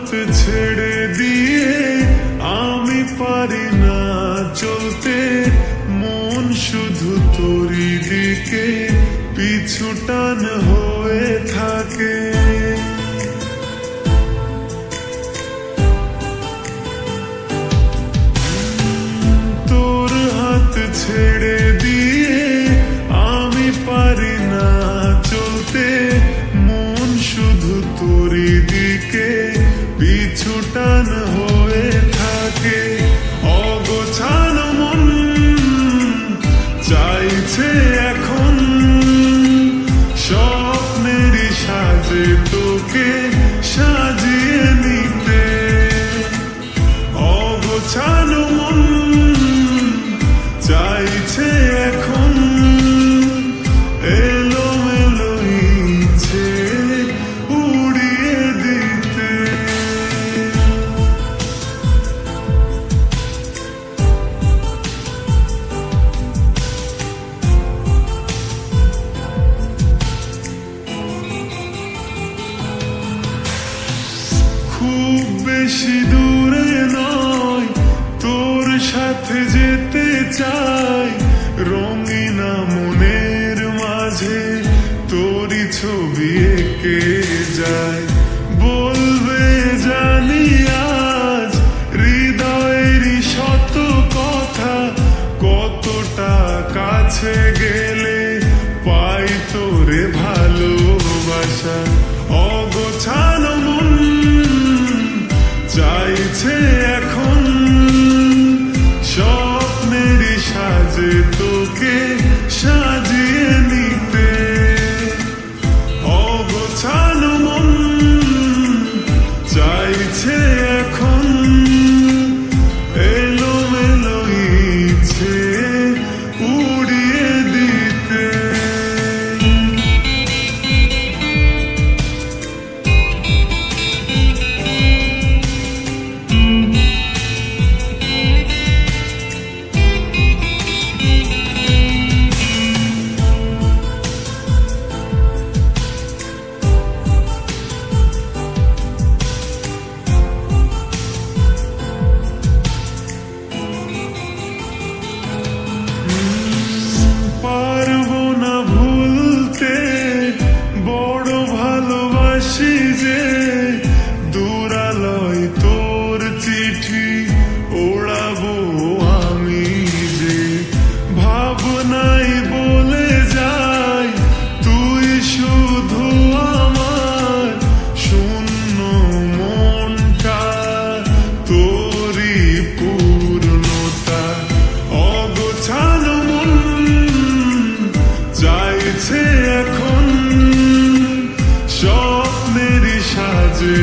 হাত ছেড়ে দিয়ে আমি পারি না চলতে, মন শুধু তোরই দিকে পিছু টান হয়ে থাকে। তোর হাত ছেড়ে দিয়ে আমি পারি না চলতে, মন শুধু তোরই দিকে পিছু টান হয়ে থাকে। অগোছানো মন চাইছে এখন স্বপ্নেরই সাজে তোকে সাজিয়ে নিতে। অগোছানো মন চাইছে এখন এলোমেলো ইচ্ছে উড়িয়ে দিতে। খুব বেশি দূরে নয়, তোর সাথে যেতে চাই, রঙিনা মনের মাঝে তোরই ছবি এঁকে যায়। বলবে জানি আজ হৃদয়েরই শত কথা, কতটা কাছে গেলে পাই তোরে ভালোবাসা। অগোছানো মন চাইছে এখন স্বপ্নেরই সাজে তোকে সাজিয়ে নিতে। অগোছানো মন চাইছে এখন এলোমেলো ইচ্ছে উড়িয়ে দিতে। পারবো না ভুলতে বড় ভালোবাসি যে, দূরালয় তোর চিঠি ওড়াবো আমি যে। ভাবনাই বলে যাই তুই শুধু আমার, শূন্য মনটা তোরই পূর্ণতা। অগোছানো মন চাইছে এখন স্বপ্নেরই সাজে